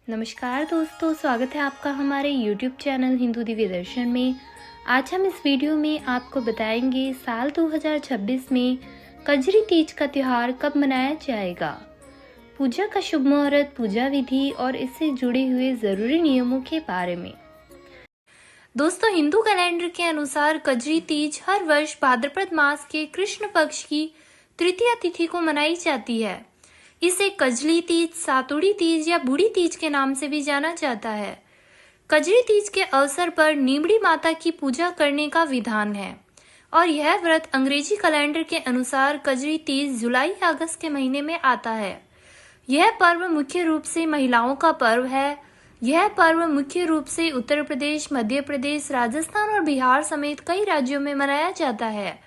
नमस्कार दोस्तों, स्वागत है आपका हमारे YouTube चैनल हिंदू दिव्य दर्शन में। आज हम इस वीडियो में आपको बताएंगे साल 2026 में कजरी तीज का त्यौहार कब मनाया जाएगा, पूजा का शुभ मुहूर्त, पूजा विधि और इससे जुड़े हुए ज़रूरी नियमों के बारे में। दोस्तों, हिंदू कैलेंडर के अनुसार कजरी तीज हर वर्ष भाद्रपद मास के कृष्ण पक्ष की तृतीया तिथि को मनाई जाती है। इसे कजली तीज, सातुड़ी तीज या बूढ़ी तीज के नाम से भी जाना जाता है। कजरी तीज के अवसर पर नीमड़ी माता की पूजा करने का विधान है और यह व्रत अंग्रेजी कैलेंडर के अनुसार कजरी तीज जुलाई या अगस्त के महीने में आता है। यह पर्व मुख्य रूप से महिलाओं का पर्व है। यह पर्व मुख्य रूप से उत्तर प्रदेश, मध्य प्रदेश, राजस्थान और बिहार समेत कई राज्यों में मनाया जाता है।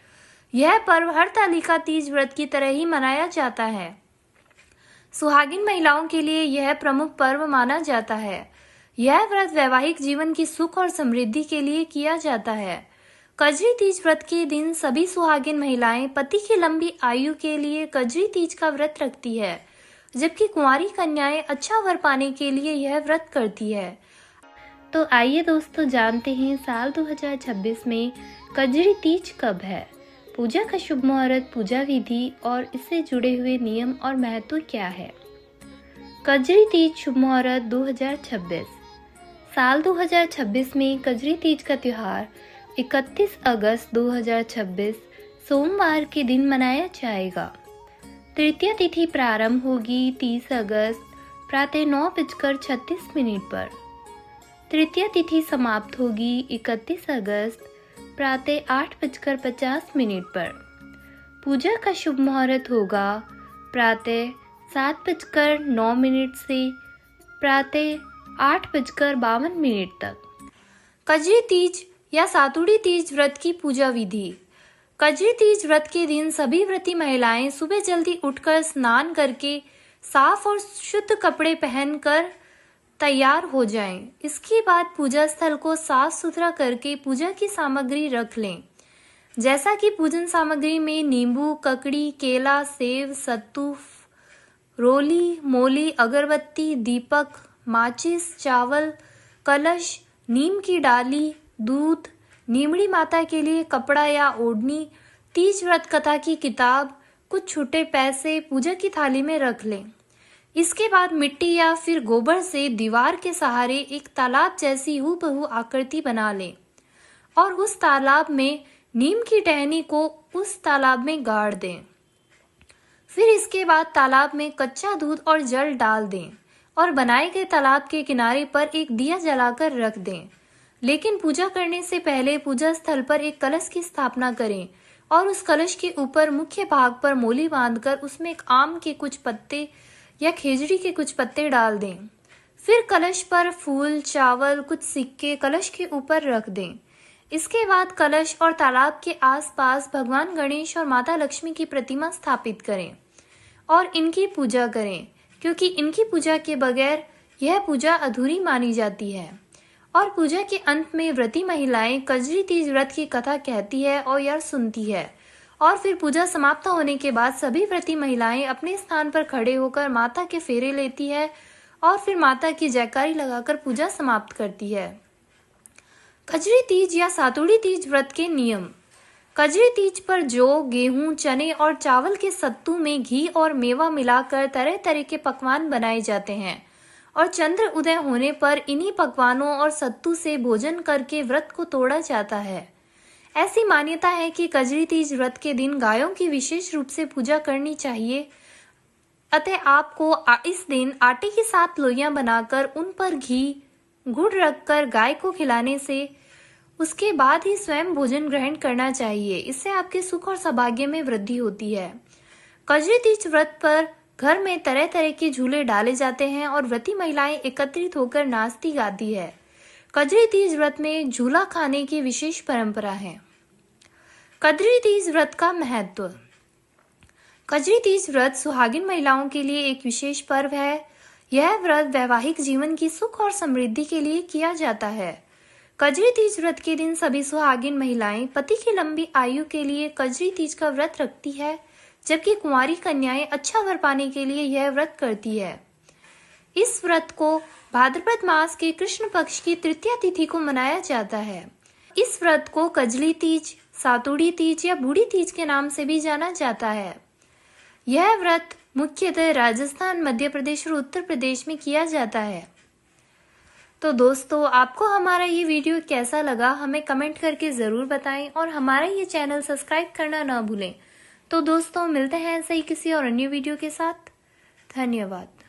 यह पर्व हरतालिका तीज व्रत की तरह ही मनाया जाता है। सुहागिन महिलाओं के लिए यह प्रमुख पर्व माना जाता है। यह व्रत वैवाहिक जीवन की सुख और समृद्धि के लिए किया जाता है। कजरी तीज व्रत के दिन सभी सुहागिन महिलाएं पति की लंबी आयु के लिए कजरी तीज का व्रत रखती है, जबकि कुंवारी कन्याएं अच्छा वर पाने के लिए यह व्रत करती है। तो आइए दोस्तों, जानते हैं साल 2026 में कजरी तीज कब है, पूजा का शुभ मुहूर्त, पूजा विधि और इससे जुड़े हुए नियम और महत्व क्या है। कजरी तीज शुभ मुहूर्त 2026। साल 2026 में कजरी तीज का त्यौहार 31 अगस्त 2026 सोमवार के दिन मनाया जाएगा। तृतीया तिथि प्रारंभ होगी 30 अगस्त प्रातः 9:36 पर। तृतीया तिथि समाप्त होगी 31 अगस्त प्रातः 8:50 पर। पूजा का शुभ मुहूर्त होगा प्रातः 7:09 से प्रातः 8:52 तक। कजरी तीज या सातुड़ी तीज व्रत की पूजा विधि। कजरी तीज व्रत के दिन सभी व्रती महिलाएं सुबह जल्दी उठकर स्नान करके साफ और शुद्ध कपड़े पहनकर तैयार हो जाएं। इसके बाद पूजा स्थल को साफ सुथरा करके पूजा की सामग्री रख लें, जैसा कि पूजन सामग्री में नींबू, ककड़ी, केला, सेब, सत्तू, रोली, मोली, अगरबत्ती, दीपक, माचिस, चावल, कलश, नीम की डाली, दूध, नीमड़ी माता के लिए कपड़ा या ओढ़नी, तीज व्रत कथा की किताब, कुछ छूटे पैसे पूजा की थाली में रख लें। इसके बाद मिट्टी या फिर गोबर से दीवार के सहारे एक तालाब जैसी हूबहू आकृति बना लें और उस तालाब में नीम की टहनी को उस तालाब में गाड़ दें। फिर इसके बाद तालाब में कच्चा दूध और जल डाल दें और बनाए गए तालाब के किनारे पर एक दिया जलाकर रख दें। लेकिन पूजा करने से पहले पूजा स्थल पर एक कलश की स्थापना करें और उस कलश के ऊपर मुख्य भाग पर मोली बांधकर उसमें एक आम के कुछ पत्ते या खेजड़ी के कुछ पत्ते डाल दें। फिर कलश पर फूल, चावल, कुछ सिक्के कलश के ऊपर रख दें। इसके बाद कलश और तालाब के आसपास भगवान गणेश और माता लक्ष्मी की प्रतिमा स्थापित करें और इनकी पूजा करें, क्योंकि इनकी पूजा के बगैर यह पूजा अधूरी मानी जाती है। और पूजा के अंत में व्रती महिलाएं कजरी तीज व्रत की कथा कहती है और या सुनती है और फिर पूजा समाप्त होने के बाद सभी व्रती महिलाएं अपने स्थान पर खड़े होकर माता के फेरे लेती है और फिर माता की जयकारी लगाकर पूजा समाप्त करती है। कजरी तीज या सातुड़ी तीज व्रत के नियम। कजरी तीज पर जौ, गेहूं, चने और चावल के सत्तू में घी और मेवा मिलाकर तरह तरह के पकवान बनाए जाते हैं और चंद्र उदय होने पर इन्हीं पकवानों और सत्तू से भोजन करके व्रत को तोड़ा जाता है। ऐसी मान्यता है कि कजरी तीज व्रत के दिन गायों की विशेष रूप से पूजा करनी चाहिए, अतः आपको इस दिन आटे की 7 लोइयां बनाकर उन पर घी, गुड़ रखकर गाय को खिलाने से उसके बाद ही स्वयं भोजन ग्रहण करना चाहिए। इससे आपके सुख और सौभाग्य में वृद्धि होती है। कजरी तीज व्रत पर घर में तरह तरह के झूले डाले जाते हैं और व्रती महिलाएं एकत्रित होकर नाचती गाती है। कजरी तीज व्रत में झूला खाने की विशेष परंपरा है। कजरी तीज व्रत का महत्व। कजरी तीज व्रत सुहागिन महिलाओं के लिए एक विशेष पर्व है। यह व्रत वैवाहिक जीवन की सुख और समृद्धि के लिए किया जाता है। कजरी तीज व्रत के दिन सभी सुहागिन महिलाएं पति की लंबी आयु के लिए कजरी तीज का व्रत रखती है, जबकि कुंवारी कन्याएं अच्छा वर पाने के लिए यह व्रत करती है। इस व्रत को भाद्रपद मास के कृष्ण पक्ष की तृतीया तिथि को मनाया जाता है। इस व्रत को कजली तीज, सातुड़ी तीज या बूढ़ी तीज के नाम से भी जाना जाता है। यह व्रत मुख्यतः राजस्थान, मध्य प्रदेश और उत्तर प्रदेश में किया जाता है। तो दोस्तों, आपको हमारा ये वीडियो कैसा लगा हमें कमेंट करके ज़रूर बताएं और हमारा ये चैनल सब्सक्राइब करना ना भूलें। तो दोस्तों, मिलते हैं ऐसे ही किसी और अन्य वीडियो के साथ। धन्यवाद।